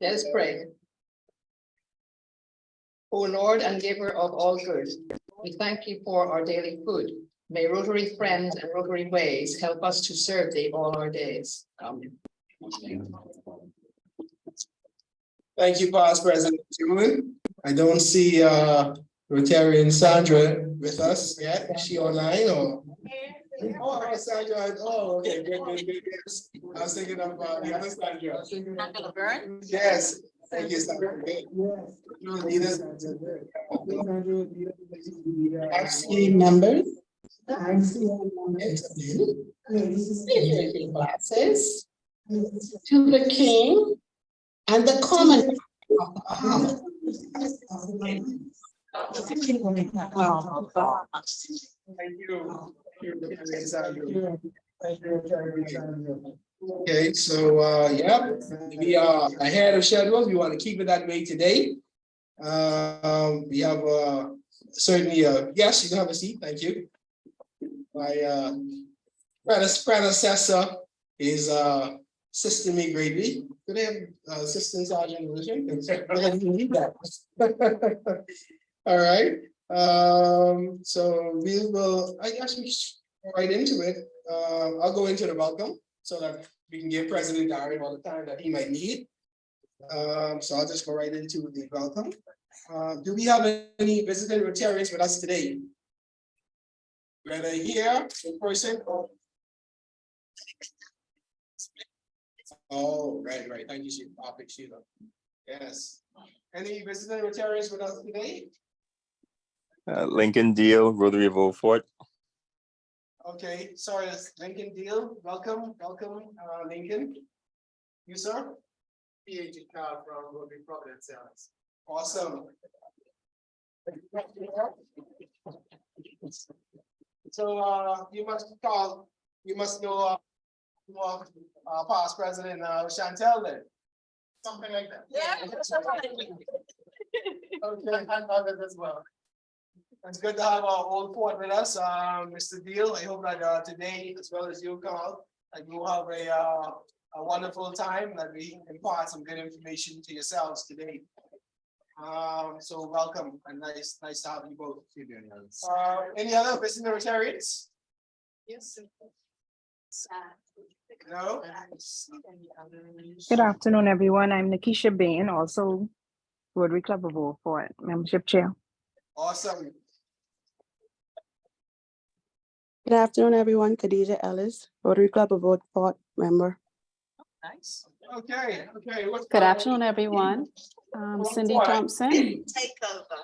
Let us pray. O Lord and giver of all good, we thank you for our daily food. May Rotary friends and Rotary ways help us to serve thee all our days. Amen. Thank you, Past President Newman. I don't see Rotarian Sandra with us yet. Is she online or? Oh, Sandra. Oh, okay. Good. Yes. I was thinking of the other Sandra. Yes. Thank you, Sandra. RCN members. Glasses to the king and the common. Okay, so yeah, we are ahead of schedule. We want to keep it that way today. We have certainly yes, you can have a seat. Thank you. My predecessor is assisting me greatly. Do they have assistant sergeant position? All right. So we will. I guess we should go right into it. I'll go into the welcome so that we can give President Darren all the time that he might need. So I'll just go right into the welcome. Do we have any visiting Rotarians with us today? Whether here in person or right. Thank you, Sheila. Yes. Any visiting Rotarians with us today? Lincoln Deal, Rotary of Old Fort. Okay, sorry, Lincoln Deal. Welcome, Lincoln. You, sir? PH Carl from Rotary Providence. Awesome. So you must know past president Chantel then. Something like that. Yeah. Okay, I love it as well. It's good to have our old fort with us, Mr. Deal. I hope that today, as well as you, Carl, that you have a wonderful time, that we impart some good information to yourselves today. So welcome and nice to have you both. Any other visiting Rotarians? Yes. No. Good afternoon, everyone. I'm Nikisha Bain, also Rotary Club of Old Fort membership chair. Awesome. Good afternoon, everyone. Khadija Ellis, Rotary Club of Old Fort member. Nice. Okay. Good afternoon, everyone. Cindy Thompson. Take over.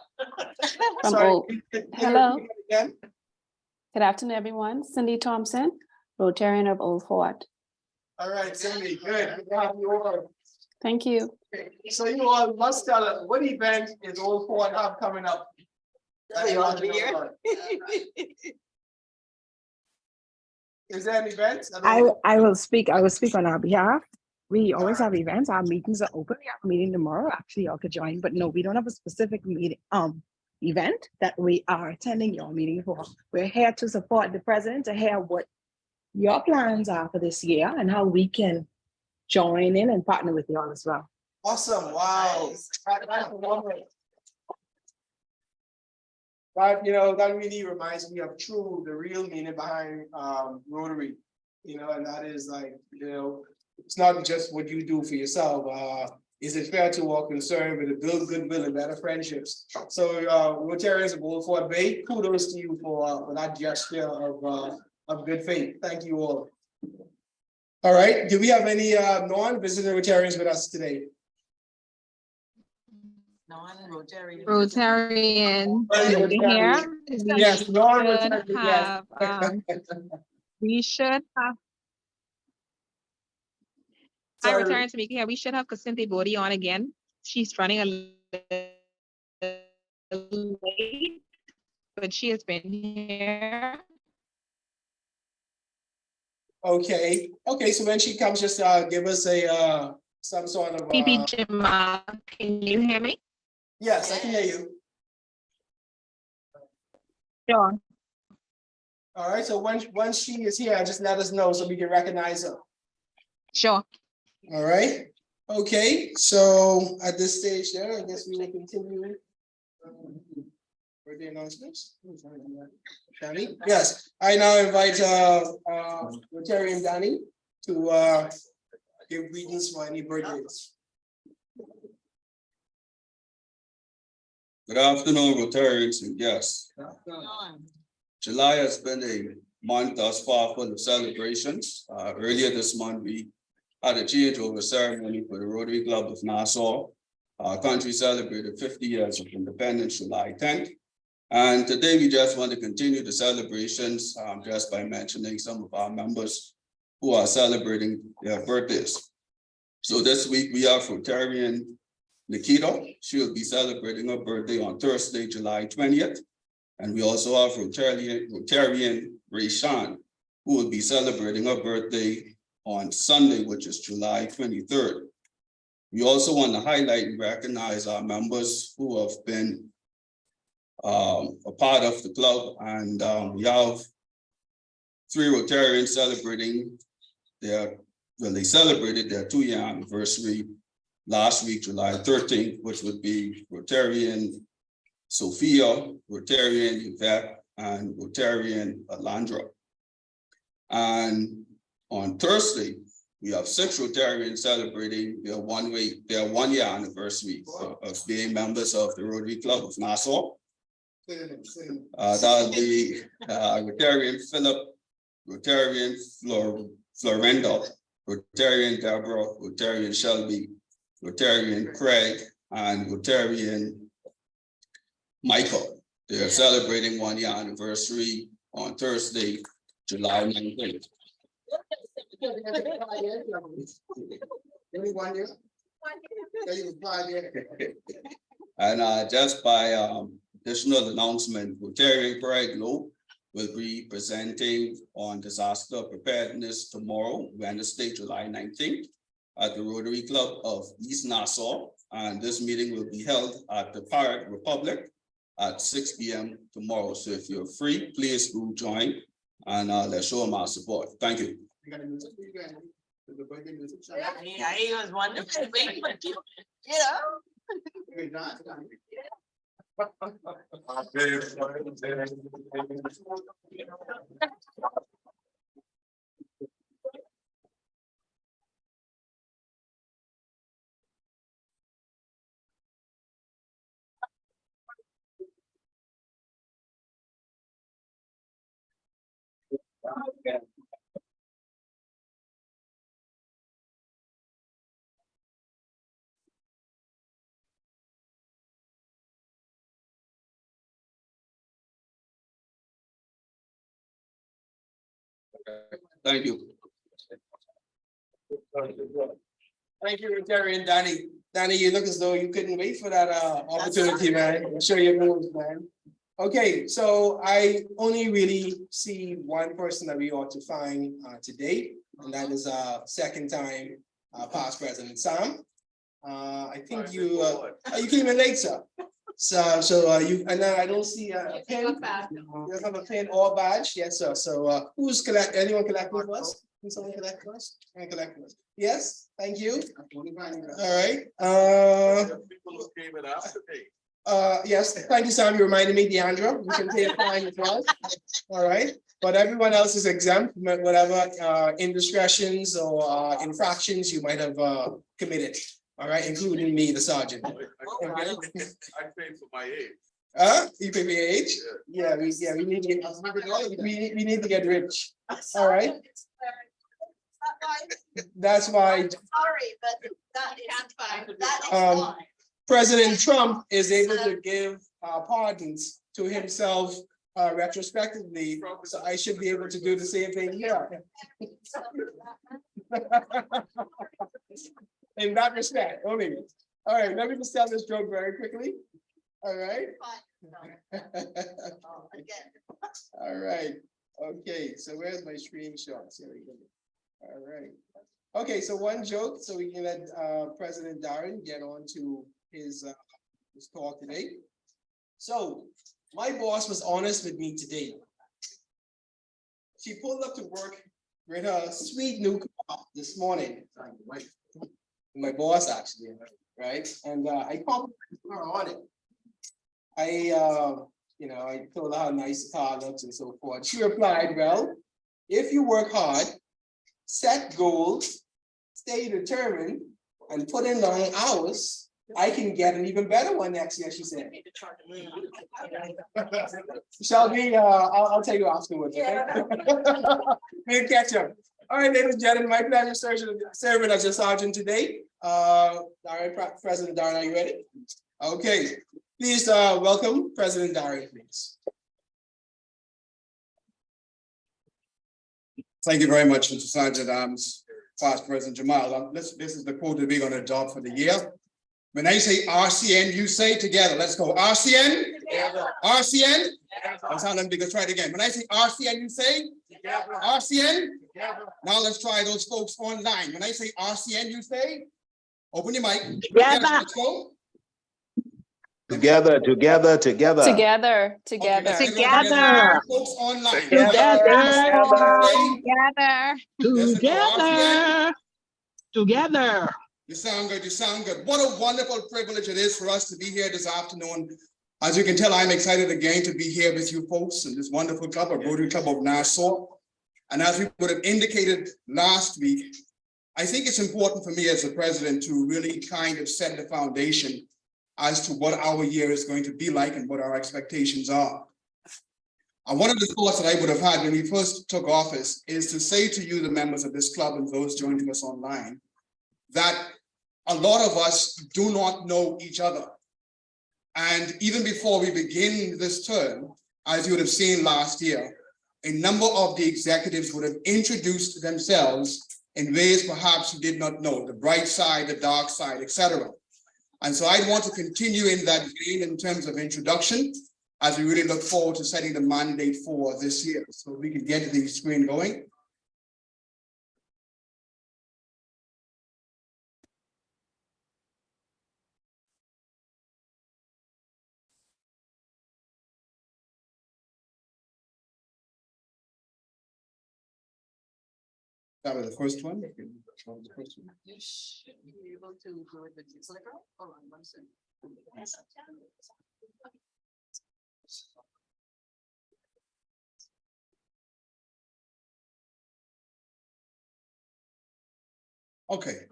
From Old. Hello. Good afternoon, everyone. Cindy Thompson, Rotarian of Old Fort. All right, Cindy. Good to have you all. Thank you. Okay. So you all must tell us what event is Old Fort have coming up. Is there an event? I will speak on our behalf. We always have events. Our meetings are open. We have a meeting tomorrow. Actually, y'all could join, but no, we don't have a specific meeting event that we are attending your meeting for. We're here to support the president, to hear what your plans are for this year and how we can join in and partner with y'all as well. Awesome. Wow. That really reminds me of the real meaning behind Rotary, and that is like, it's not just what you do for yourself. Is it fair to walk concerned with to build goodwill and better friendships? So Rotarians of Old Fort Bay, kudos to you for that gesture of good faith. Thank you all. All right. Do we have any non-visiting Rotarians with us today? Rotarian here. Yes, We should have. Hi, Rotarian Tamika here. We should have Cassandra Bodie on again. She's running a little late, but she has been here. Okay. So when she comes, just give us some sort of. Jamal, can you hear me? Yes, I can hear you. Sure. All right, so once she is here, just let us know so we can recognize her. Sure. All right, okay, so at this stage there, I guess we will continue. Birthday announcements. Danny, yes, I now invite Rotarian Danny to give greetings for any birthdays. Good afternoon, Rotarians and guests. July has been a month thus far full of celebrations. Earlier this month, we had a changeover ceremony for the Rotary Club of Nassau. Our country celebrated 50 years of independence, July 10th. And today we just want to continue the celebrations just by mentioning some of our members who are celebrating their birthdays. So this week we have Rotarian Nikita. She'll be celebrating her birthday on Thursday, July 20th. And we also have Rotarian Rayshan, who will be celebrating her birthday on Sunday, which is July 23rd. We also want to highlight and recognize our members who have been a part of the club, and we have 3 Rotarians celebrating they celebrated their 2-year anniversary last week, July 13th, which would be Rotarian Sophia, Rotarian Yvette, and Rotarian Alandra. And on Thursday, we have 6 Rotarians celebrating their 1-year anniversary of being members of the Rotary Club of Nassau. That'll be Rotarian Philip, Rotarian Florenda, Rotarian Deborah, Rotarian Shelby, Rotarian Craig, and Rotarian Michael. They're celebrating 1-year anniversary on Thursday, July 19th. And just by additional announcement, Rotarian Pride Globe will be presenting on disaster preparedness tomorrow, Wednesday, July 19th, at the Rotary Club of East Nassau. And this meeting will be held at the Pirate Republic at 6 p.m. tomorrow. So if you're free, please do join and let's show them our support. Thank you. Yeah, he was wonderful. Thank you. Thank you, Rotarian Danny. Danny, you look as though you couldn't wait for that opportunity, man. Show your moves, man. Okay, so I only really see one person that we ought to find today, and that is second time past President Sam. I think you came in late, sir. So you, and I don't see a pen. You don't have a pen or badge, yes, sir. So who's anyone collecting for us? Can someone collect for us? Can collect for us? Yes, thank you. All right. Yes, thank you, Sam. You reminded me, Deandra. You can pay a fine as well. All right. But everyone else is exempt, whatever indiscretions or infractions you might have committed. All right, including me, the sergeant. I paid for my age. You pay for your age? Yeah, we need to get we need to get rich. All right. That's why. Sorry, but that is fine. That is fine. President Trump is able to give pardons to himself retrospectively, so I should be able to do the same thing here. In that respect, only. All right, let me just tell this joke very quickly. All right. All right. Okay, so where's my screenshots? Here we go. All right. Okay, so one joke, so we can let President Darren get on to his talk today. So my boss was honest with me today. she pulled up to work with her sweet new car this morning. My boss actually, right? And I complimented her on it. I told her how nice the car looks and so forth. She replied, well, if you work hard, set goals, stay determined, and put in long hours, I can get an even better one next year, she said. Shelby, I'll tell you afterwards, okay? We'll catch up. All right, ladies and gentlemen, my pleasure serving as your sergeant today. All right, President Darren, are you ready? Okay, please welcome President Darren, please. Thank you very much, Mr. Sergeant Past President Jamal. This is the quote that we're going to adopt for the year. When I say RCN, you say together. Let's go. RCN. Together. RCN. I'll sound them because try it again. When I say RCN, you say together. RCN. Together. Now let's try those folks online. When I say RCN, you say. Open your mic. Together. Let's go. Together. Together. Okay, Together. folks online. Together. You sound good. You sound good. What a wonderful privilege it is for us to be here this afternoon. As you can tell, I'm excited again to be here with you folks in this wonderful club, a Rotary Club of Nassau. And as we would have indicated last week, I think it's important for me as the president to really kind of set the foundation as to what our year is going to be like and what our expectations are. One of the thoughts that I would have had when we first took office is to say to you, the members of this club and those joining us online, that a lot of us do not know each other. And even before we begin this term, as you would have seen last year, a number of the executives would have introduced themselves in ways perhaps you did not know, the bright side, the dark side, etc. And so I want to continue in that vein in terms of introduction, as we really look forward to setting the mandate for this year. So we can get the screen going. That was the first one. You should be able to do it with your clicker. Hold on one second. Okay.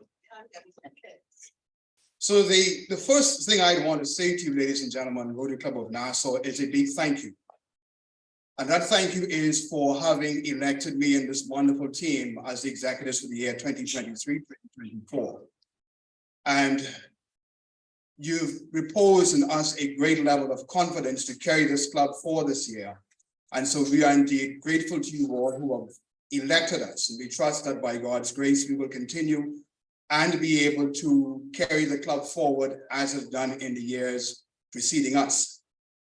So the first thing I want to say to you, ladies and gentlemen, Rotary Club of Nassau, is a big thank you. And that thank you is for having elected me and this wonderful team as the executives for the year 2023-2024. And you've reposed in us a great level of confidence to carry this club for this year. And so we are indeed grateful to you all who have elected us. And we trust that by God's grace, we will continue and be able to carry the club forward as it's done in the years preceding us.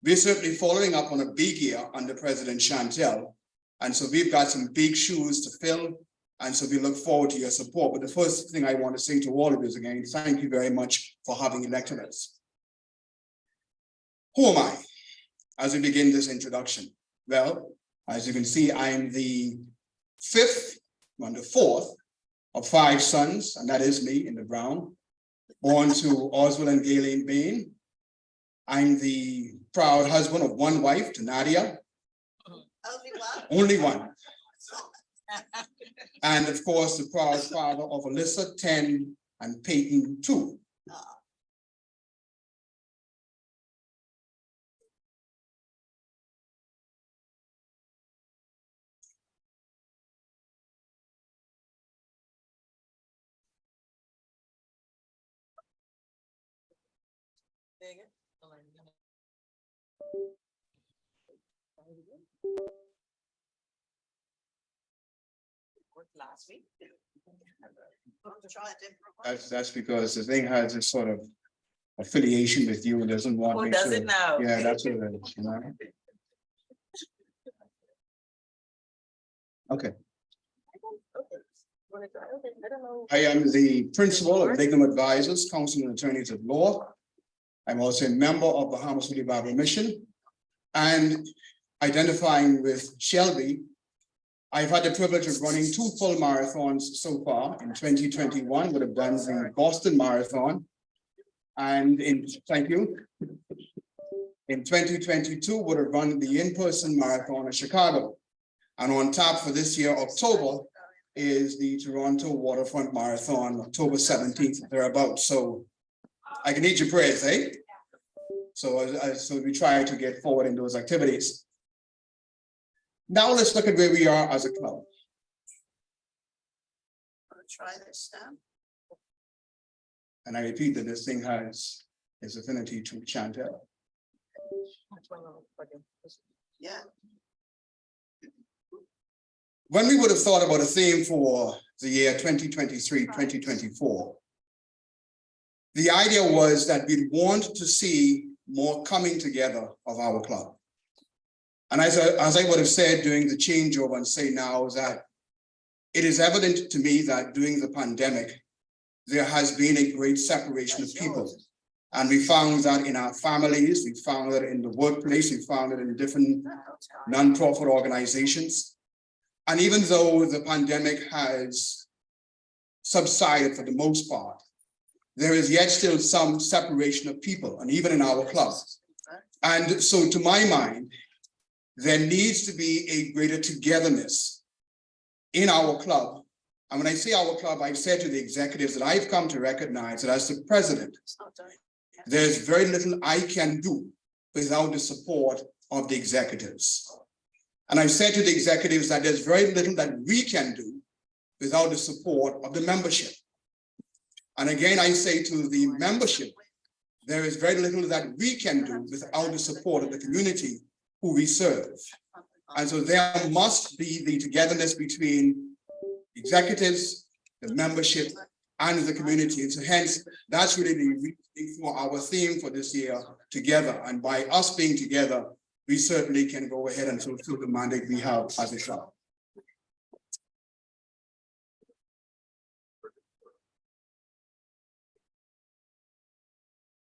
We're certainly following up on a big year under President Chantel. And so we've got some big shoes to fill. And so we look forward to your support. But the first thing I want to say to all of you is again, thank you very much for having elected us. Who am I? As we begin this introduction. Well, as you can see, I'm the fourth of 5 sons, and that is me in the brown, born to Oswald and Gayleen Bain. I'm the proud husband of 1 wife, to Nadia. Only one. And of course, the proud father of Alyssa, 10, and Peyton, 2. Last week. That's because the thing has this sort of affiliation with you and doesn't want me to. Who does it now? Yeah, that's what it is, you know? Okay. I am the principal of Legal Advisors, Counsel and Attorneys at Law. I'm also a member of Bahamas City Bible Mission, and identifying with Shelby, I've had the privilege of running 2 full marathons so far. In 2021, would have done the Boston Marathon. And thank you. In 2022, would have run the in-person marathon in Chicago. And on tap for this year, October, is the Toronto Waterfront Marathon, October 17th, thereabouts. So I can need your prayers, eh? So we try to get forward in those activities. Now let's look at where we are as a club. Try this now. And I repeat that this thing has its affinity to Chantel. Yeah. When we would have thought about a theme for the year 2023, 2024, the idea was that we'd want to see more coming together of our club. And as I would have said during the changeover and say now, is that it is evident to me that during the pandemic, there has been a great separation of people. And we found that in our families, we found that in the workplace, we found it in different nonprofit organizations. And even though the pandemic has subsided for the most part, there is yet still some separation of people, and even in our club. And so to my mind, there needs to be a greater togetherness in our club. And when I say our club, I've said to the executives that I've come to recognize that as the president, there's very little I can do without the support of the executives. And I've said to the executives that there's very little that we can do without the support of the membership. And again, I say to the membership, there is very little that we can do without the support of the community who we serve. And so there must be the togetherness between executives, the membership, and the community. And so hence, that's really the reason for our theme for this year, together. And by us being together, we certainly can go ahead and fulfill the mandate we have as a club.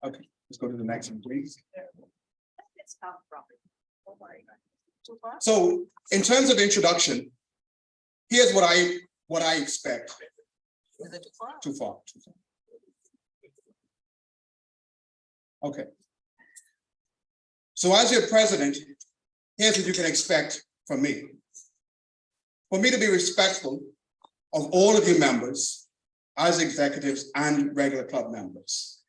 Okay, let's go to the next one, please. So in terms of introduction, here's what I expect. Too far. Okay. So as your president, here's what you can expect from me. For me to be respectful of all of you members as executives and regular club members.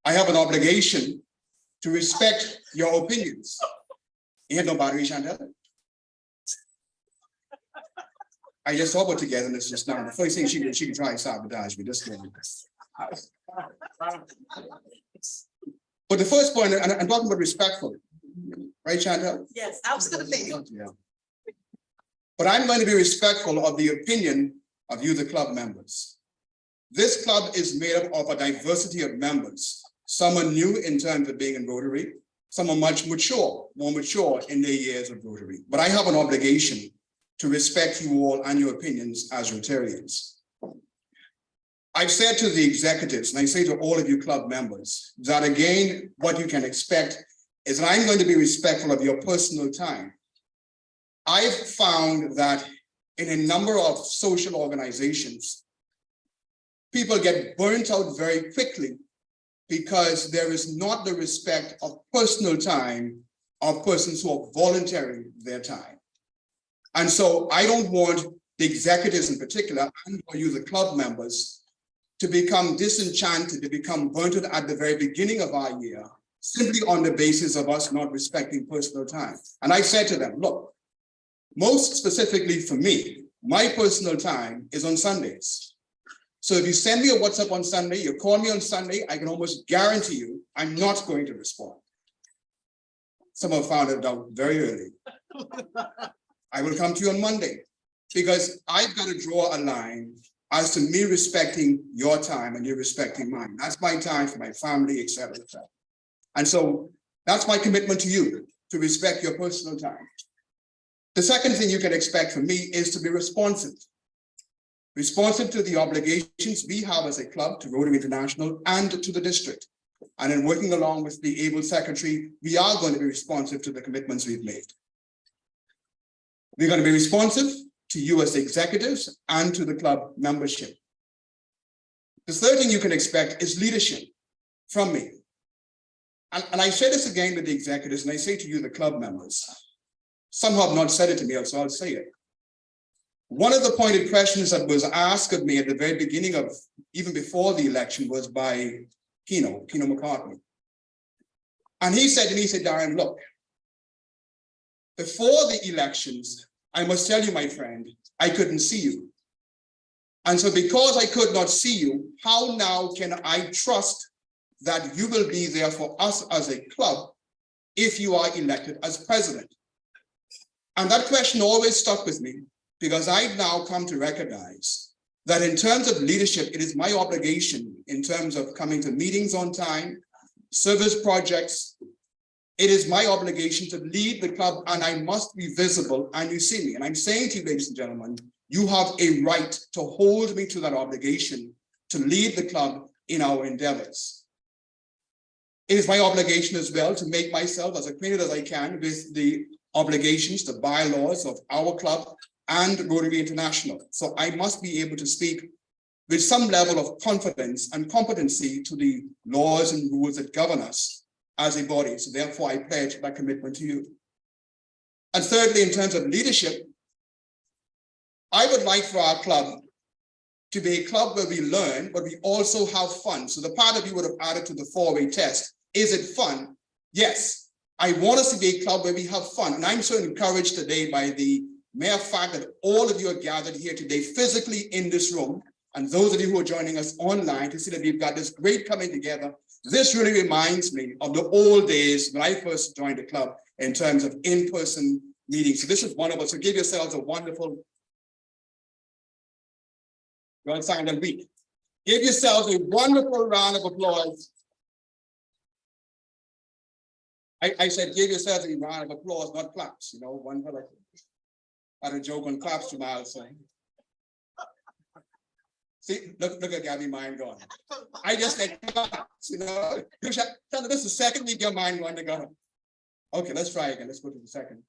I have an obligation to respect your opinions. You have no battery, Chantel? I just saw about togetherness just now. The first thing she can try and sabotage me. This one. But the first point, and I'm talking about respectful, right, Chantel? Yes, absolutely. Yeah. But I'm going to be respectful of the opinion of you, the club members. This club is made up of a diversity of members. Some are new in terms of being in Rotary. Some are much more mature in their years of Rotary. But I have an obligation to respect you all and your opinions as Rotarians. I've said to the executives, and I say to all of you club members, that again, what you can expect is that I'm going to be respectful of your personal time. I've found that in a number of social organizations, people get burnt out very quickly because there is not the respect of personal time of persons who are volunteering their time. And so I don't want the executives in particular, and for you, the club members, to become disenchanted, to become burnt out at the very beginning of our year, simply on the basis of us not respecting personal time. And I said to them, look, most specifically for me, my personal time is on Sundays. So if you send me a WhatsApp on Sunday, you call me on Sunday, I can almost guarantee you I'm not going to respond. Some have found it out very early. I will come to you on Monday because I've got to draw a line as to me respecting your time and you respecting mine. That's my time for my family, et cetera, et cetera. And so that's my commitment to you, to respect your personal time. The second thing you can expect from me is to be responsive. Responsive to the obligations we have as a club to Rotary International and to the district. And in working along with the able secretary, we are going to be responsive to the commitments we've made. We're going to be responsive to you as executives and to the club membership. The third thing you can expect is leadership from me. And I say this again to the executives, and I say to you, the club members. Some have not said it to me, so I'll say it. One of the pointed questions that was asked of me at the very beginning of, even before the election, was by Pino McCartney. And he said to me, he said, Darren, look, before the elections, I must tell you, my friend, I couldn't see you. And so because I could not see you, how now can I trust that you will be there for us as a club if you are elected as president? And that question always stuck with me, because I've now come to recognize that in terms of leadership, it is my obligation in terms of coming to meetings on time, service projects. It is my obligation to lead the club, and I must be visible and you see me. And I'm saying to you, ladies and gentlemen, you have a right to hold me to that obligation to lead the club in our endeavors. It is my obligation as well to make myself as acquainted as I can with the obligations, the bylaws of our club and Rotary International. So I must be able to speak with some level of confidence and competency to the laws and rules that govern us as a body. So therefore, I pledge my commitment to you. And thirdly, in terms of leadership, I would like for our club to be a club where we learn, but we also have fun. So the part that we would have added to the 4-way test, is it fun? Yes. I want us to be a club where we have fun. And I'm so encouraged today by the mere fact that all of you are gathered here today physically in this room, and those of you who are joining us online to see that we've got this great coming together. This really reminds me of the old days when I first joined the club in terms of in-person meetings. So this is one of us. So give yourselves a wonderful, well, silent week. Give yourselves a wonderful round of applause. I said, give yourselves a round of applause, not claps. You know, one for like, I had a joke on claps to Miles saying. See, look at Gabby mind going. I just said claps, you know. Tell her this is the second week your mind going to go. Okay, let's try again. Let's go to the second.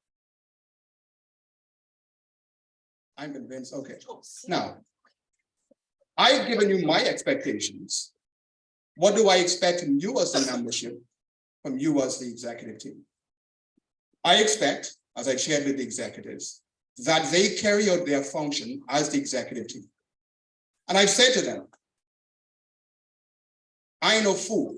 I'm convinced. Okay. Now, I've given you my expectations. What do I expect from you as the membership, from you as the executive team? I expect, as I shared with the executives, that they carry out their function as the executive team. And I've said to them, I ain't no fool.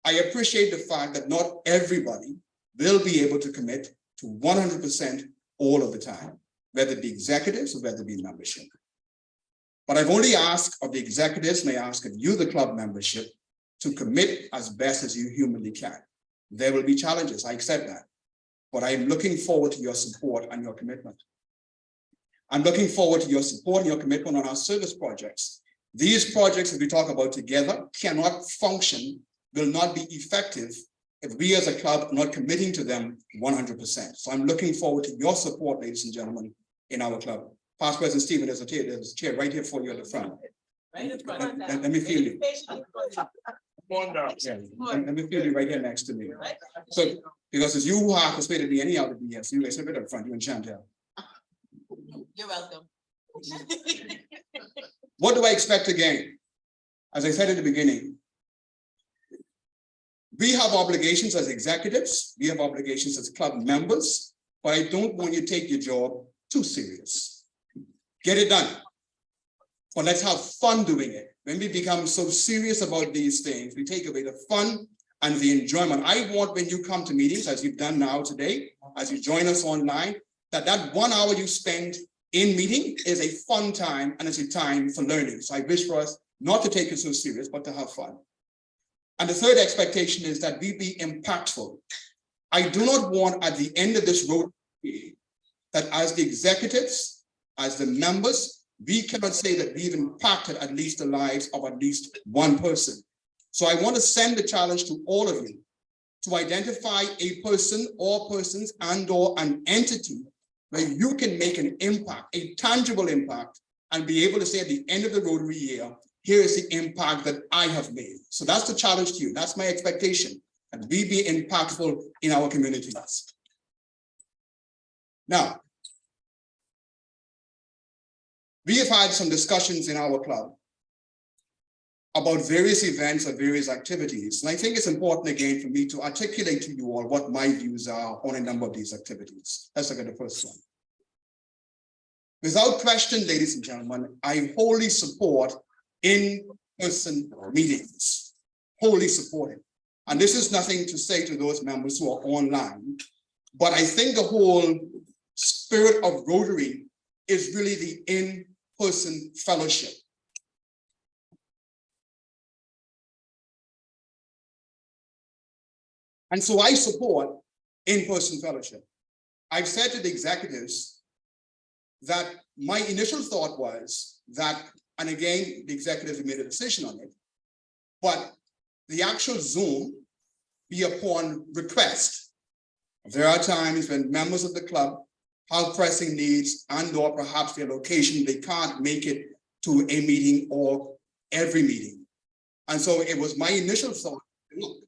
I appreciate the fact that not everybody will be able to commit to 100% all of the time, whether it be executives or whether it be membership. But I've only asked of the executives, and I ask of you, the club membership, to commit as best as you humanly can. There will be challenges, I accept that. But I'm looking forward to your support and your commitment. I'm looking forward to your support and your commitment on our service projects. These projects that we talk about together cannot function, will not be effective if we as a club are not committing to them 100%. So I'm looking forward to your support, ladies and gentlemen, in our club. Past President Stephen, there's a chair right here for you at the front. Let me feel you. Yeah, let me feel you right here next to me. So, because it's you who have persuaded me any other BS, you guys sit right up front, you and Chantel. You're welcome. What do I expect again? As I said at the beginning, we have obligations as executives, we have obligations as club members, but I don't want you to take your job too serious. Get it done. But let's have fun doing it. When we become so serious about these things, we take away the fun and the enjoyment. I want when you come to meetings, as you've done now today, as you join us online, that 1 hour you spend in meeting is a fun time and it's a time for learning. So I wish for us not to take it so serious, but to have fun. And the third expectation is that we be impactful. I do not want at the end of this road that as the executives, as the members, we cannot say that we've impacted at least the lives of at least one person. So I want to send the challenge to all of you to identify a person or persons and or an entity where you can make an impact, a tangible impact, and be able to say at the end of the Rotary year, here is the impact that I have made. So that's the challenge to you. That's my expectation, that we be impactful in our communities. Now, We have had some discussions in our club about various events or various activities. And I think it's important again for me to articulate to you all what my views are on a number of these activities. Let's look at the first one. Without question, ladies and gentlemen, I wholly support in-person meetings, wholly support it. And this is nothing to say to those members who are online, but I think the whole spirit of Rotary is really the in-person fellowship. And so I support in-person fellowship. I've said to the executives that my initial thought was that, and again, the executives have made a decision on it, but the actual Zoom be upon request. There are times when members of the club have pressing needs and or perhaps their location, they can't make it to a meeting or every meeting. And so it was my initial thought, look,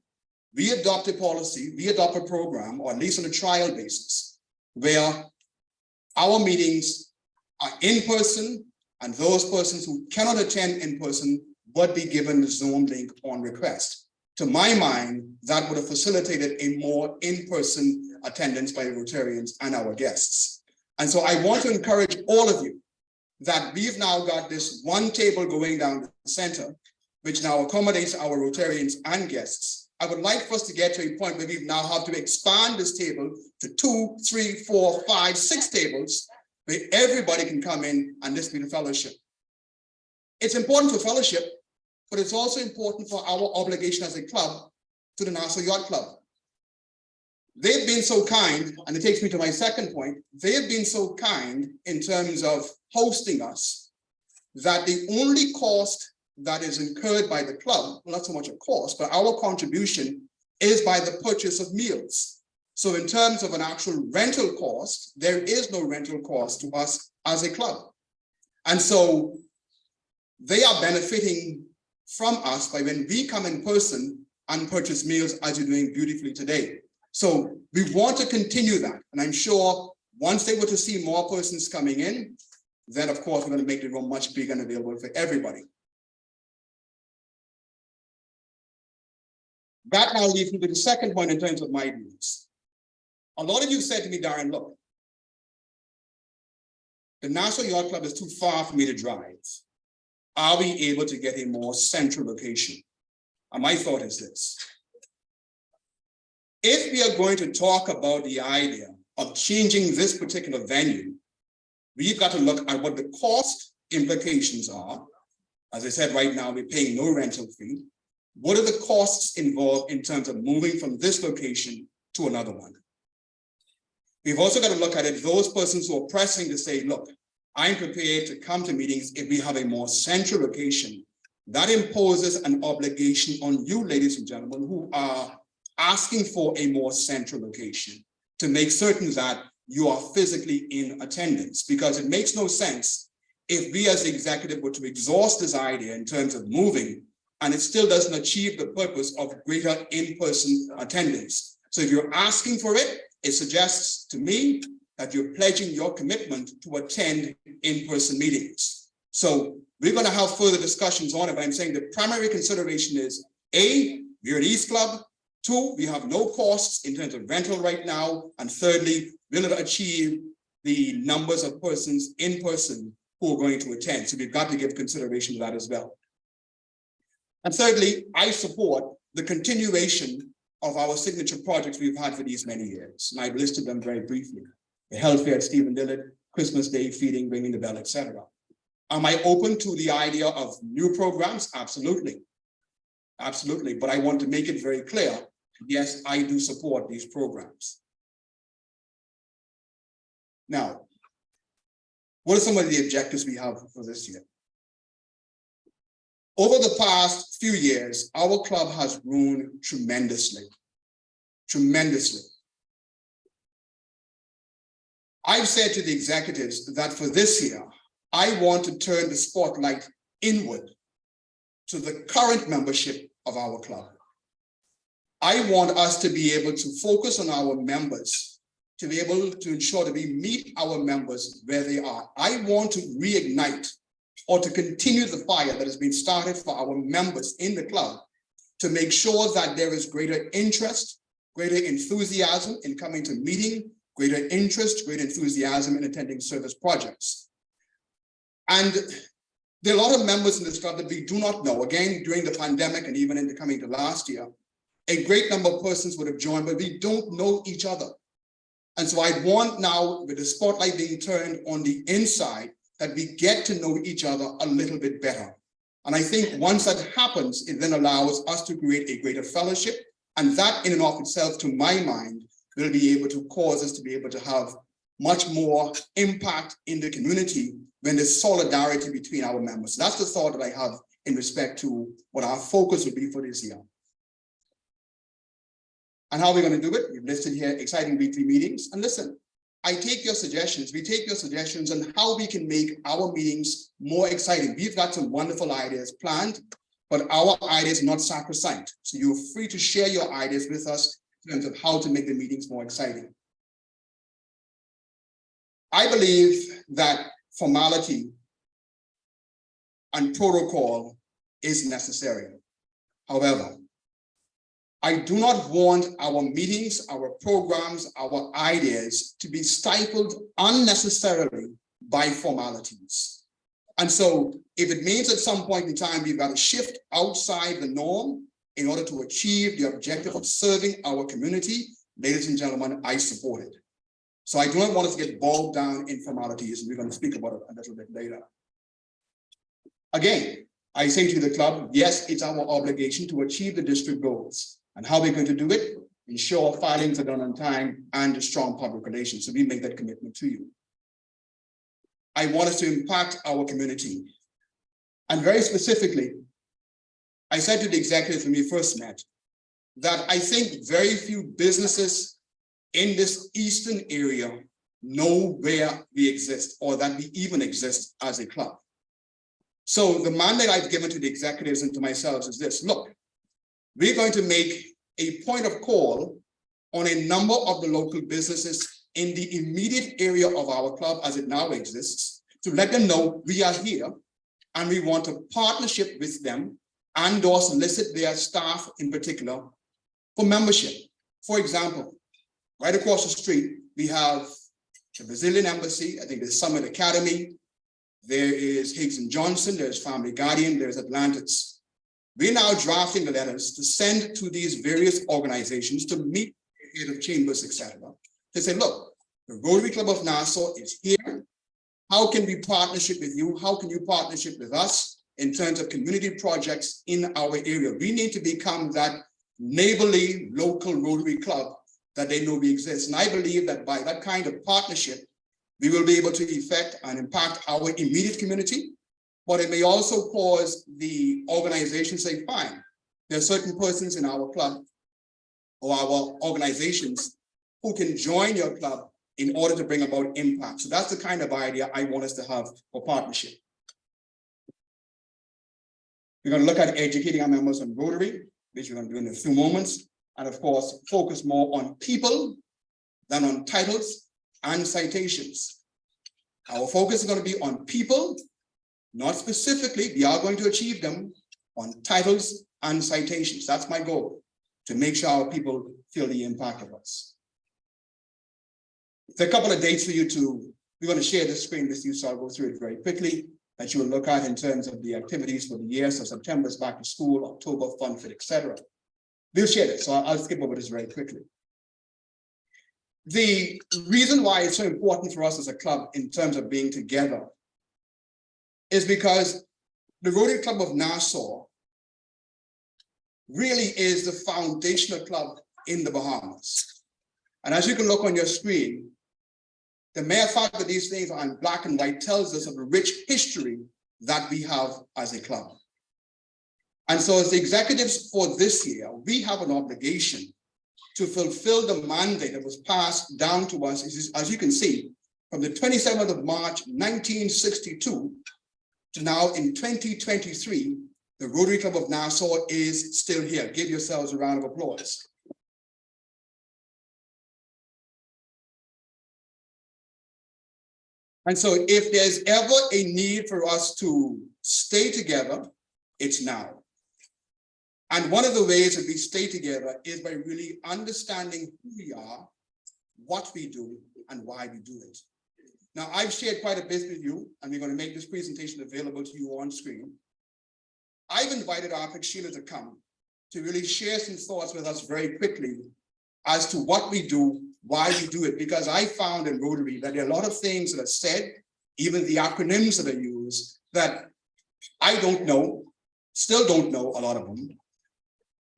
we adopt a policy, we adopt a program, or at least on a trial basis, where our meetings are in person and those persons who cannot attend in person would be given the Zoom link on request. To my mind, that would have facilitated a more in-person attendance by the Rotarians and our guests. And so I want to encourage all of you that we've now got this one table going down the center, which now accommodates our Rotarians and guests. I would like for us to get to a point where we now have to expand this table to 2, 3, 4, 5, 6 tables where everybody can come in and this be the fellowship. It's important for fellowship, but it's also important for our obligation as a club to the Nassau Yacht Club. They've been so kind, and it takes me to my second point, they've been so kind in terms of hosting us that the only cost that is incurred by the club, well, not so much a cost, but our contribution is by the purchase of meals. So in terms of an actual rental cost, there is no rental cost to us as a club. And so they are benefiting from us by when we come in person and purchase meals as you're doing beautifully today. So we want to continue that. And I'm sure once they were to see more persons coming in, then of course, we're going to make the room much bigger and available for everybody. That now leads me to the second point in terms of my views. A lot of you said to me, Darren, look, the Nassau Yacht Club is too far for me to drive. Are we able to get a more central location? And my thought is this. If we are going to talk about the idea of changing this particular venue, we've got to look at what the cost implications are. As I said, right now, we're paying no rental fee. What are the costs involved in terms of moving from this location to another one? We've also got to look at it, those persons who are pressing to say, look, I'm prepared to come to meetings if we have a more central location. That imposes an obligation on you, ladies and gentlemen, who are asking for a more central location to make certain that you are physically in attendance, because it makes no sense if we as the executive were to exhaust this idea in terms of moving and it still doesn't achieve the purpose of greater in-person attendance. So if you're asking for it, it suggests to me that you're pledging your commitment to attend in-person meetings. So we're going to have further discussions on it, but I'm saying the primary consideration is, A, we're an East Club. 2, we have no costs in terms of rental right now. And thirdly, we're going to achieve the numbers of persons in person who are going to attend. So we've got to give consideration to that as well. And thirdly, I support the continuation of our signature projects we've had for these many years. And I've listed them very briefly. The health fair at Stephen Dillard, Christmas Day, feeding, ringing the bell, etc. Am I open to the idea of new programs? Absolutely. Absolutely. But I want to make it very clear, yes, I do support these programs. Now, what are some of the objectives we have for this year? Over the past few years, our club has grown tremendously. Tremendously. I've said to the executives that for this year, I want to turn the spotlight inward to the current membership of our club. I want us to be able to focus on our members to be able to ensure that we meet our members where they are. I want to reignite or to continue the fire that has been started for our members in the club to make sure that there is greater interest, greater enthusiasm in coming to meeting, greater interest, greater enthusiasm in attending service projects. And there are a lot of members in this club that we do not know. Again, during the pandemic and even in the coming to last year, a great number of persons would have joined, but we don't know each other. And so I want now, with the spotlight being turned on the inside, that we get to know each other a little bit better. And I think once that happens, it then allows us to create a greater fellowship. And that in and of itself, to my mind, will be able to cause us to be able to have much more impact in the community when there's solidarity between our members. That's the thought that I have in respect to what our focus will be for this year. And how we're going to do it, we've listed here exciting weekly meetings. And listen, I take your suggestions, we take your suggestions on how we can make our meetings more exciting. We've got some wonderful ideas planned, but our ideas are not sacrosanct. So you're free to share your ideas with us in terms of how to make the meetings more exciting. I believe that formality and protocol is necessary. However, I do not want our meetings, our programs, our ideas to be stifled unnecessarily by formalities. And so if it means at some point in time we've got to shift outside the norm in order to achieve the objective of serving our community, ladies and gentlemen, I support it. So I do not want us to get bogged down in formalities. We're going to speak about it a little bit later. Again, I say to the club, yes, it's our obligation to achieve the district goals. And how we're going to do it? Ensure filings are done on time and strong public relations. So we make that commitment to you. I want us to impact our community. And very specifically, I said to the executives when we first met that I think very few businesses in this eastern area know where we exist or that we even exist as a club. So the mandate I've given to the executives and to myself is this: look, we're going to make a point of call on a number of the local businesses in the immediate area of our club as it now exists to let them know we are here and we want a partnership with them and or solicit their staff in particular for membership. For example, right across the street, we have the Brazilian Embassy, I think there's Summit Academy, there is Higgs and Johnson, there's Family Guardian, there's Atlantis. We're now drafting the letters to send to these various organizations to meet the head of chambers, etc. To say, look, the Rotary Club of Nassau is here. How can we partnership with you? How can you partnership with us in terms of community projects in our area? We need to become that neighborly local Rotary Club that they know we exist. And I believe that by that kind of partnership, we will be able to effect and impact our immediate community. But it may also cause the organization to say, fine, there are certain persons in our club or our organizations who can join your club in order to bring about impact. So that's the kind of idea I want us to have for partnership. We're going to look at educating our members on Rotary, which we're going to do in a few moments. And of course, focus more on people than on titles and citations. Our focus is going to be on people. Not specifically, we are going to achieve them on titles and citations. That's my goal, to make sure our people feel the impact of us. There's a couple of dates for you we're going to share this screen with you, so I'll go through it very quickly, that you will look at in terms of the activities for the year. So September is back to school, October, fun fit, etc. We'll share this, so I'll skip over this very quickly. The reason why it's so important for us as a club in terms of being together is because the Rotary Club of Nassau really is the foundational club in the Bahamas. And as you can look on your screen, the mere fact that these things are in black and white tells us of the rich history that we have as a club. And so as the executives for this year, we have an obligation to fulfill the mandate that was passed down to us, as you can see, from the 27th of March, 1962, to now in 2023, the Rotary Club of Nassau is still here. Give yourselves a round of applause. And so if there's ever a need for us to stay together, it's now. And one of the ways that we stay together is by really understanding who we are, what we do, and why we do it. Now, I've shared quite a bit with you, and we're going to make this presentation available to you on screen. I've invited Arthur Sheila to come to really share some thoughts with us very quickly as to what we do, why we do it, because I found in Rotary that there are a lot of things that are said, even the acronyms that are used, that I don't know, still don't know a lot of them.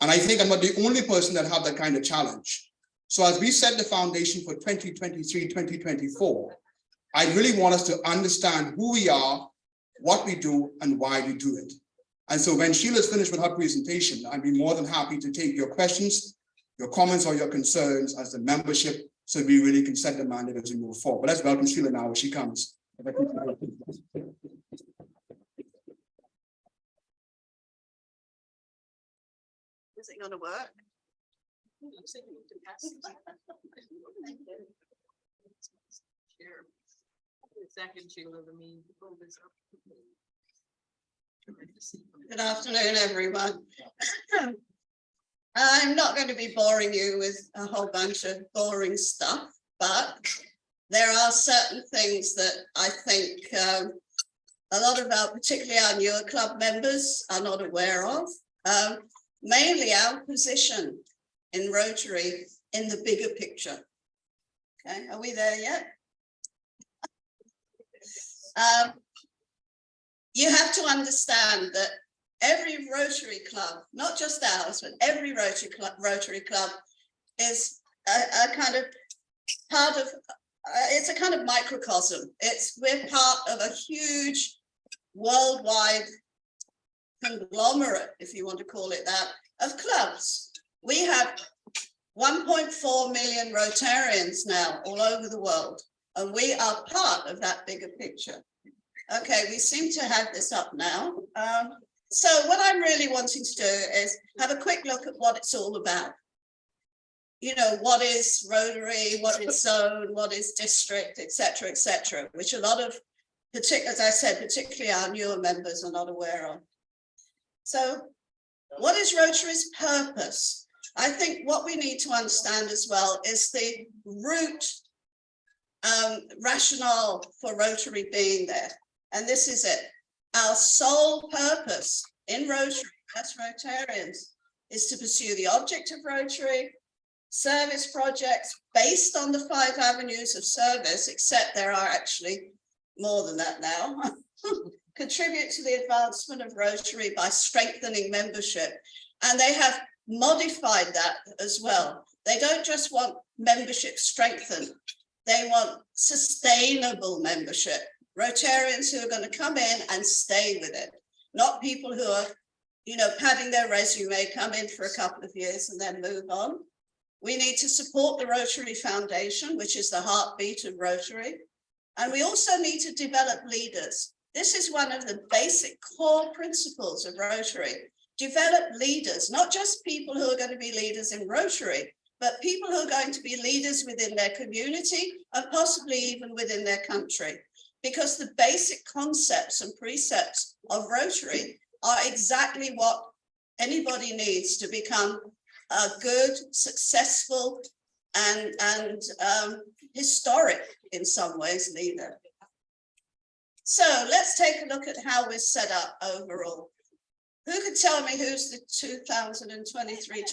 And I think I'm not the only person that have that kind of challenge. So as we set the foundation for 2023, 2024, I really want us to understand who we are, what we do, and why we do it. And so when Sheila's finished with her presentation, I'd be more than happy to take your questions, your comments, or your concerns as the membership, so we really can set the mandate as we move forward. But let's welcome Sheila now as she comes. Is it gonna work? Second, Sheila, let me pull this up. Good afternoon, everyone. I'm not going to be boring you with a whole bunch of boring stuff, but there are certain things that I think a lot of our, particularly our newer club members, are not aware of. Mainly our position in Rotary in the bigger picture. Okay, are we there yet? You have to understand that every Rotary club, not just ours, but every Rotary club is a kind of part of, it's a kind of microcosm. We're part of a huge worldwide conglomerate, if you want to call it that, of clubs. We have 1.4 million Rotarians now all over the world, and we are part of that bigger picture. Okay, we seem to have this up now. So what I'm really wanting to do is have a quick look at what it's all about. You know, what is Rotary, what is zone, what is district, etc., which a lot of, as I said, particularly our newer members are not aware of. So what is Rotary's purpose? I think what we need to understand as well is the root rationale for Rotary being there. And this is it. Our sole purpose in Rotary, as Rotarians, is to pursue the object of Rotary, service projects based on the 5 avenues of service, except there are actually more than that now, contribute to the advancement of Rotary by strengthening membership. And they have modified that as well. They don't just want membership strengthened, they want sustainable membership. Rotarians who are going to come in and stay with it, not people who are, you know, padding their resume, come in for a couple of years and then move on. We need to support the Rotary Foundation, which is the heartbeat of Rotary. And we also need to develop leaders. This is one of the basic core principles of Rotary. Develop leaders, not just people who are going to be leaders in Rotary, but people who are going to be leaders within their community and possibly even within their country. Because the basic concepts and precepts of Rotary are exactly what anybody needs to become a good, successful, and historic in some ways leader. So let's take a look at how we're set up overall. Who could tell me who's the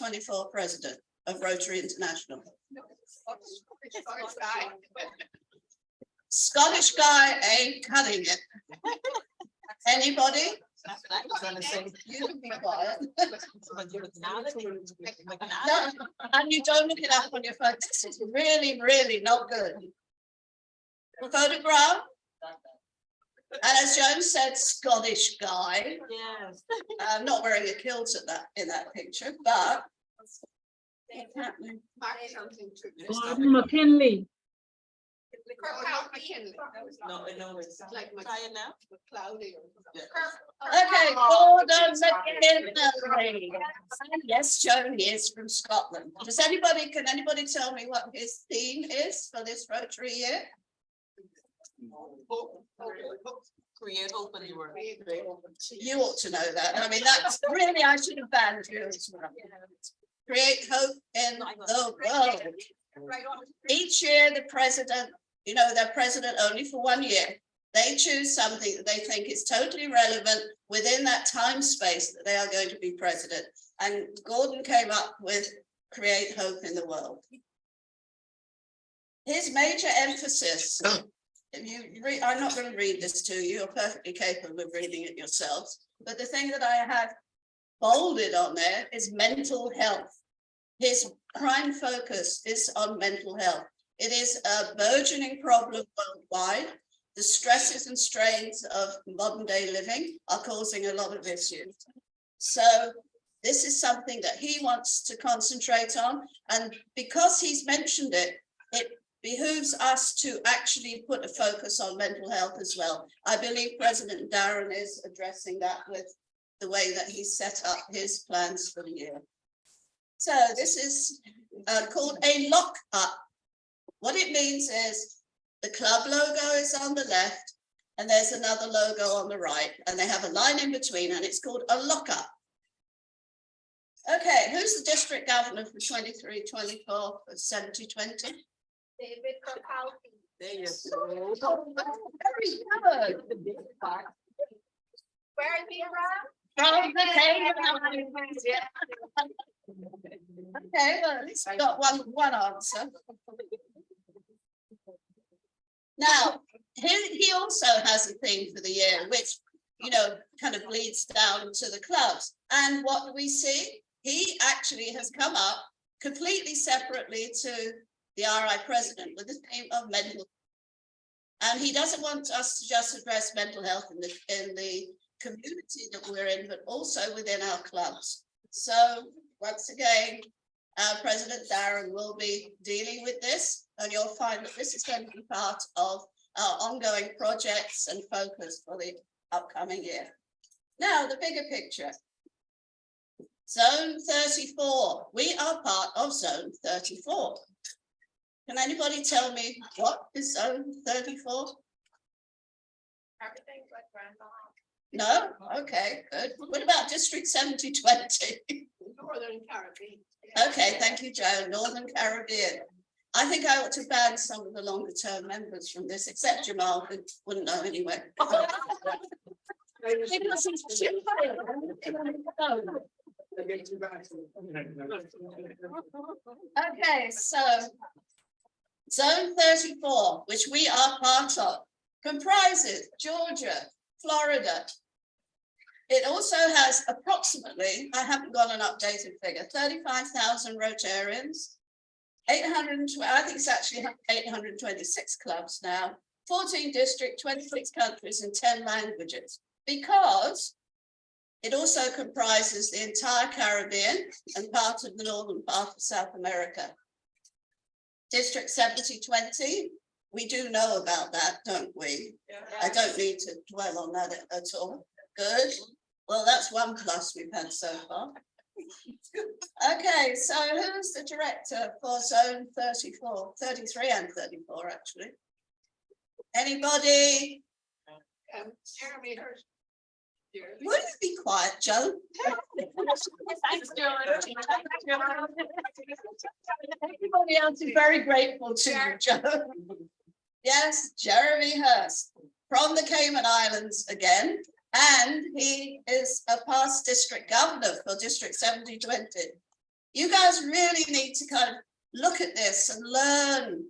2023-24 president of Rotary International? Scottish guy ain't cutting it. Anybody? You can be quiet. No, and you don't look it up on your phone. This is really, really not good. Photograph. And as Joan said, Scottish guy. Yes. Not wearing a kilt in that picture, but what's happening? McKinley. No, it's like now. Cloudy. Okay, Gordon McKinley. Yes, Joan is from Scotland. Can anybody tell me what his theme is for this Rotary year? Create hope in the world. You ought to know that. I mean, that's really, I should have banned you as well. Create hope in the world. Each year, the president, they're president only for 1 year. They choose something that they think is totally relevant within that time space that they are going to be president. And Gordon came up with create hope in the world. His major emphasis, I'm not going to read this to you, you're perfectly capable of reading it yourselves. But the thing that I have bolded on there is mental health. His prime focus is on mental health. It is a burgeoning problem worldwide. The stresses and strains of modern day living are causing a lot of issues. So this is something that he wants to concentrate on. And because he's mentioned it, it behooves us to actually put a focus on mental health as well. I believe President Darren is addressing that with the way that he set up his plans for the year. So this is called a lock-up. What it means is the club logo is on the left and there's another logo on the right and they have a line in between and it's called a lock-up. Okay, who's the district governor for 23-24 for 70-20? David Kirkowski. There you go. Very good. Where is he around? Okay, well, at least I got one answer. Now, he also has a theme for the year, which, kind of leads down to the clubs. And what do we see? He actually has come up completely separately to the RI president with the theme of mental health. And he doesn't want us to just address mental health in the community that we're in, but also within our clubs. So once again, our President Darren will be dealing with this, and you'll find that this is going to be part of our ongoing projects and focus for the upcoming year. Now, the bigger picture. Zone 34. We are part of Zone 34. Can anybody tell me what is Zone 34? Everything's like grandma. No? Okay, good. What about District 70-20? Northern Caribbean. Okay, thank you, Joe. Northern Caribbean. I think I ought to ban some of the longer term members from this, except Jamal, who wouldn't know anyway. Okay, so Zone 34, which we are part of, comprises Georgia, Florida. It also has approximately, I haven't got an updated figure, 35,000 Rotarians, 812, I think it's actually 826 clubs now, 14 districts, 26 countries and 10 languages, because it also comprises the entire Caribbean and part of the northern part of South America. District 70-20, we do know about that, don't we? Yeah. I don't need to dwell on that at all. Good. Well, that's one plus we've had so far. Okay, so who's the director for Zone 34, 33 and 34, actually? Anybody? Jeremy Hurst. Would you be quiet, Joe? Thanks, Joe. Everybody else is very grateful to you, Joe. Yes, Jeremy Hurst from the Cayman Islands again. And he is a past district governor for District 70-20. You guys really need to kind of look at this and learn,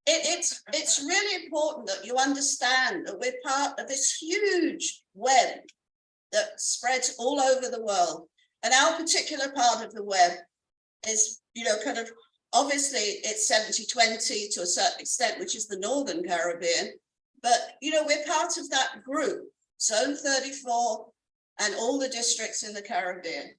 it's really important that you understand that we're part of this huge web that spreads all over the world. And our particular part of the web is, kind of, obviously it's 70-20 to a certain extent, which is the Northern Caribbean. But, we're part of that group. Zone 34 and all the districts in the Caribbean.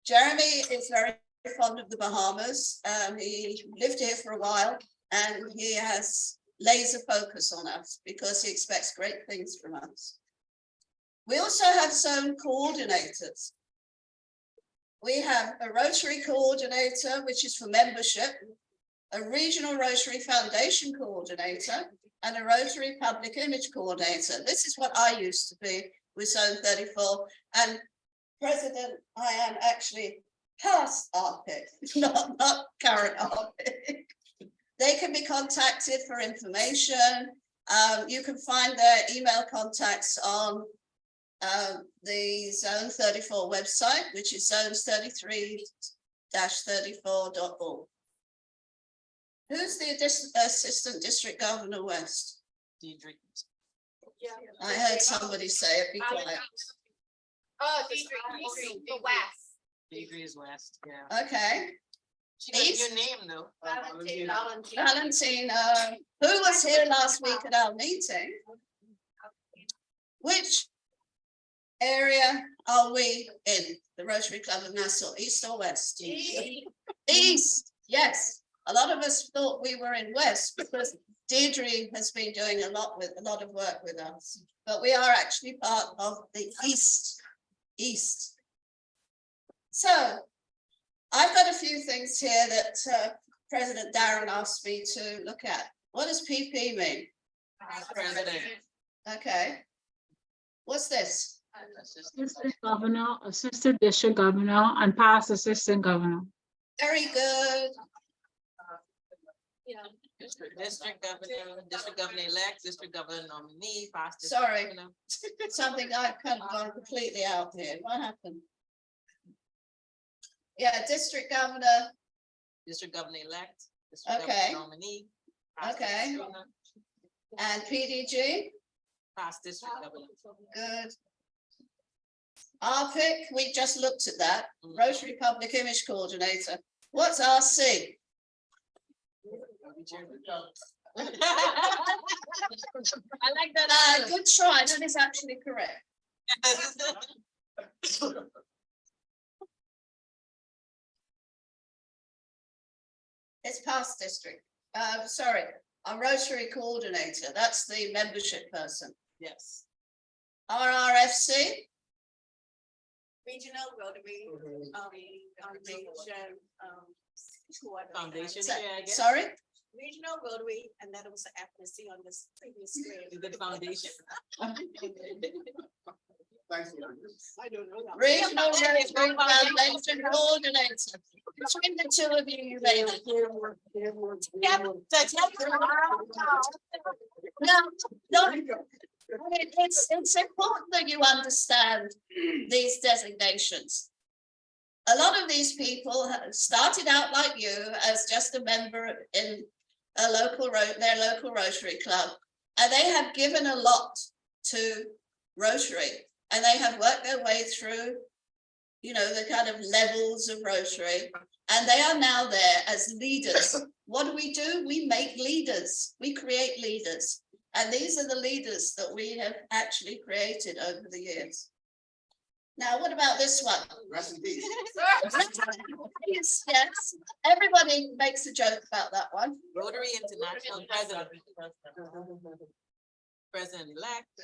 Jeremy is very fond of the Bahamas. He lived here for a while and he has laser focus on us because he expects great things from us. We also have zone coordinators. We have a Rotary coordinator, which is for membership, a regional Rotary Foundation coordinator, and a Rotary Public Image Coordinator. This is what I used to be with Zone 34. And President, I am actually past RPIC, not current RPIC. They can be contacted for information. You can find their email contacts on the Zone 34 website, which is zones33-34.org. Who's the Assistant District Governor West? I heard somebody say it, be quiet. The West. Deidre is West, yeah. Okay. She got your name though. Valentine, who was here last week at our meeting? Which area are we in? The Rotary Club of Nassau, east or west? East, yes. A lot of us thought we were in west because Deidre has been doing a lot of work with us, but we are actually part of the east. So I've got a few things here that President Darren asked me to look at. What does PP mean? President. Okay. What's this? Assistant Governor, Assistant District Governor, and past Assistant Governor. Very good. District Governor elect, District Governor nominee, past. Sorry. Governor. Something I've kind of gone completely out here. What happened? Yeah, District Governor. District Governor elect. District Okay. Governor nominee. Past Okay. District Governor, And PDG. Past District Governor. Good. RPIC, we just looked at that. Rotary Public Image Coordinator. What's RC? I like that. Good try. That is actually correct. It's past district. Sorry, a Rotary Coordinator. That's the membership person. Yes. RRFC. Regional Rotary, Foundation So- chair, I guess. Sorry, Regional Rotary, and that was the accuracy on this previous screen. The foundation. Thanks. I don't know. that. Regional Rotary Foundation Coordinator. Between the two of you, you may. No. It's important that you understand these designations. A lot of these people have started out like you as just a member in a their local Rotary club, and they have given a lot to Rotary, and they have worked their way through, the kind of levels of Rotary, and they are now there as leaders. What do? We make leaders. We create leaders. And these are the leaders that we have actually created over the years. Now, what about this one? Rest in peace. Yes, everybody makes a joke about that one. Rotary International President. President-elect.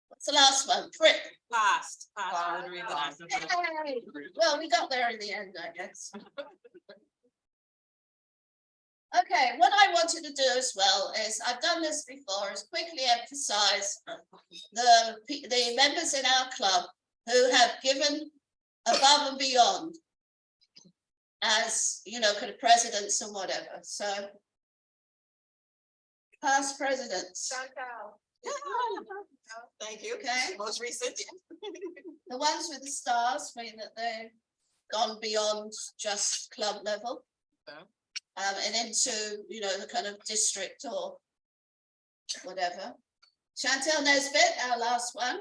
What's the last one? Frick. Past Rotary International President. Yay. Well, we got there in the end, I guess. Okay, what I wanted to do as well is, I've done this before, is quickly emphasize the members in our club who have given above and beyond as, kind of presidents and whatever. So past presidents. Chantal. Thank you. Okay. Most recent. The ones with the stars mean that they've gone beyond just club level. Okay. And into, the kind of district or whatever. Chantal Nesbitt, our last one.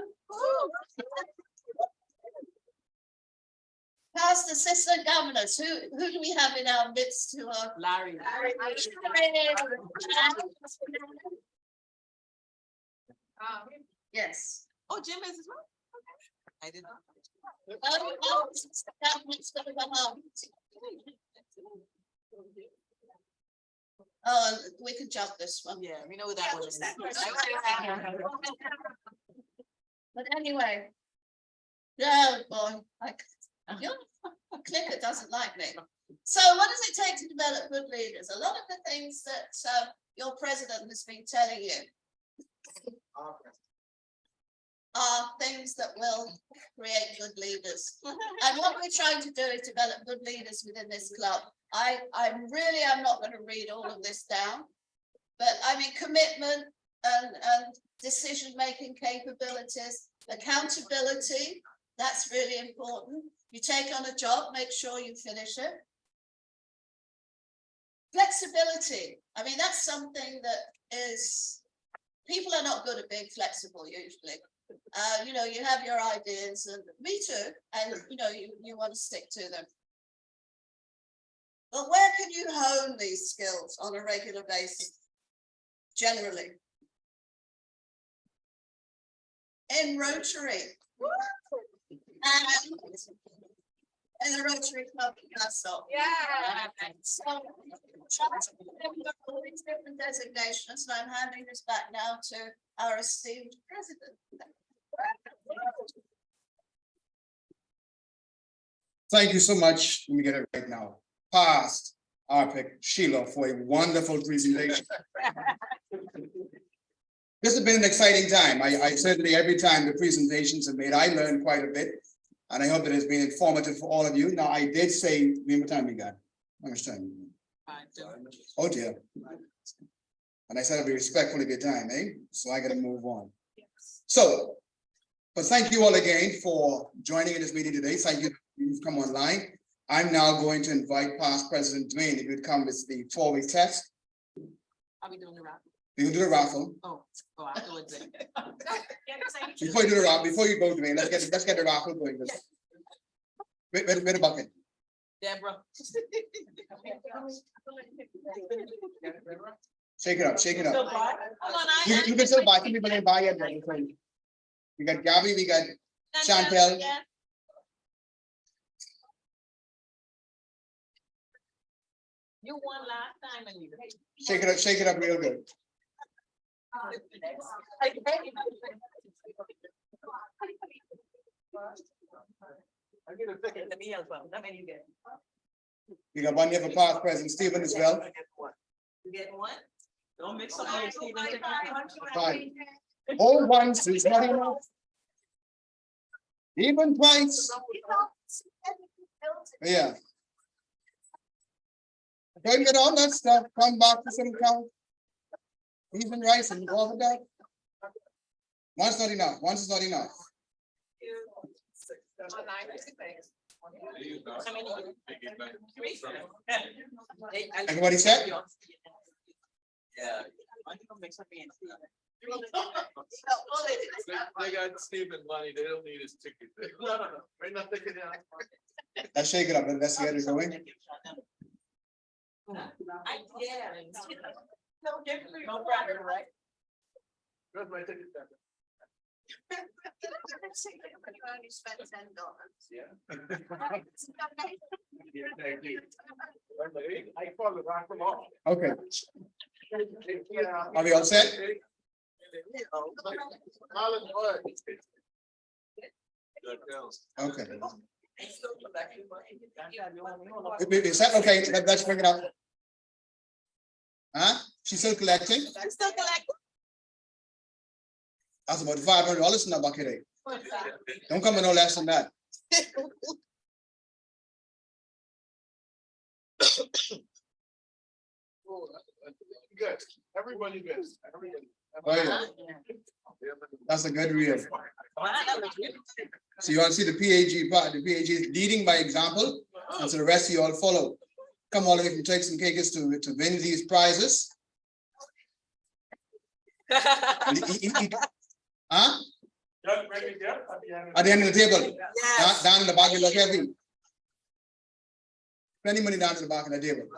Past assistant governors, who do we have in our midst who are? Larry. Yes. Oh, Jim is as well? Okay. I did not. Oh, and we can jump this one. Yeah, we know that one. Is. But anyway. Oh boy, clicker doesn't like me. So what does it take to develop good leaders? A lot of the things that your president has been telling you are things that will create good leaders. And what we're trying to do is develop good leaders within this club. I'm not going to read all of this down, but I mean, commitment and decision-making capabilities, accountability, that's really important. You take on a job, make sure you finish it. Flexibility, I mean, that's something that is, people are not good at being flexible usually. You know, you have your ideas, and me too, and you know, you want to stick to them. But where can you hone these skills on a regular basis? Generally. In Rotary. And in the Rotary Club in Nassau. Yeah. So, all these different designations, and I'm handing this back now to our esteemed president. Thank you so much. Let me get it right now. Past RPEC Sheila for a wonderful presentation. This has been an exciting time. I certainly, every time the presentations are made, I learned quite a bit. And I hope that it's been informative for all of you. Now, I did say, how much time we got? How much time? Oh dear. And I said I'd be respectful of your time, eh? So I gotta move on. So, but thank you all again for joining in this meeting today. Thank you, you've come online. I'm now going to invite past President Dwayne, if you'd come with the 4-week test. Are we doing the raffle? We can do the raffle. Oh, afterwards then. Before you do the raffle, before you go, Dwayne, let's get the raffle going. Wait a bucket. Deborah. Shake it up, shake it up. Come on, You can still buy, some people can buy it. We got Gabby, we got Chantel. You won last time, and you. Shake it up real good. We got one here for past President Stephen as well. You get one? Don't mix up your Stephen. Fine. Hold once is not enough. Even twice. Yeah. Don't get all that stuff. Come back to some count. Even rice and go over that. Once not enough. Once is not enough. Everybody set? Yeah. They got Stephen money, they don't need his ticket. No. We're not taking it out. Let's shake it up. Investigators going. Yeah. No different. No problem, right? Where's my ticket? You only spent $10. Yeah. Thank you. I call the raffle off. Okay. Are we all set? Okay. Is that okay? Let's bring it up. Huh? She's still collecting? I'm still collecting. That's about $500 in the bucket. Eh? Don't come with no less than that. Good. Everybody good. Everybody. Oh, yeah. That's a good reel. So you want to see the PAG part? The PAG is leading by example, and so the rest of you all follow. Come all the way from Turks and Caicos to win these prizes. Huh? At the end of the table. Yes. Down in the back, you look heavy. Plenty money down to the back of the table.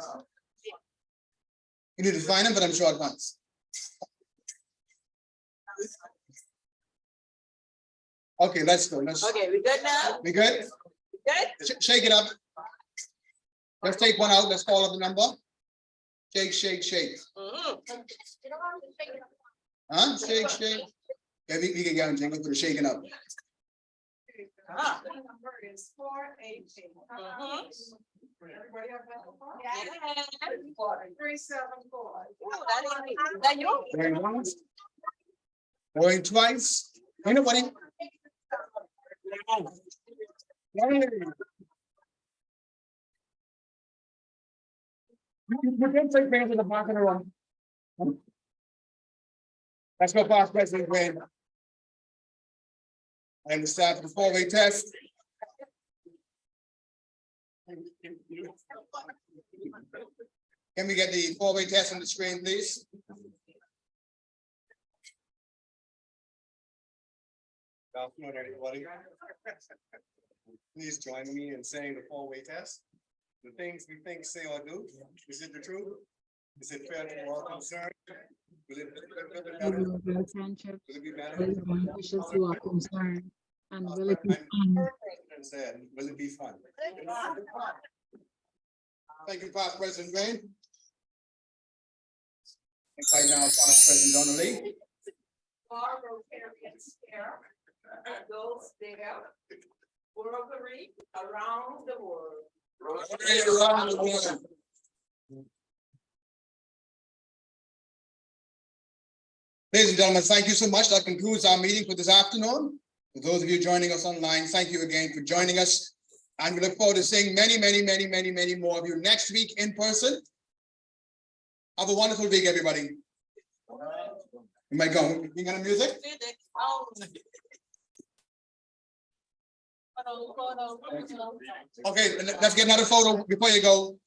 You need to find them, but I'm sure advance. Okay, let's go. Okay, we good now? We good? Good? Shake it up. Let's take one out. Let's call up the number. Shake, shake, shake. Huh? Shake, shake. Yeah, we can guarantee for the shaking up. The number is 418. Everybody have that? Yeah. 374. That you? Going once. Going twice. Anybody? Hey. You can take me to the back of the room. Let's go past President Green. I understand the four-way test. Can we get the four-way test on the screen, please? Good afternoon, everybody. Please join me in saying the four-way test. The things we think, say, or do, is it the truth? Is it fair to all concerned? Will it Friendship, be better? wishes you are concerned, and will it be fun? President said, will it be fun? Thank you, Past President Green. Right now, Past President Donnelly. Bar Rotarians here, those there, Rotary around the world. Rotary around the world. Ladies and gentlemen, thank you so much. That concludes our meeting for this afternoon. For those of you joining us online, thank you again for joining us. And we look forward to seeing many more of you next week in person. Have a wonderful week, everybody. You might go. You got music? Okay, let's get another photo before you go.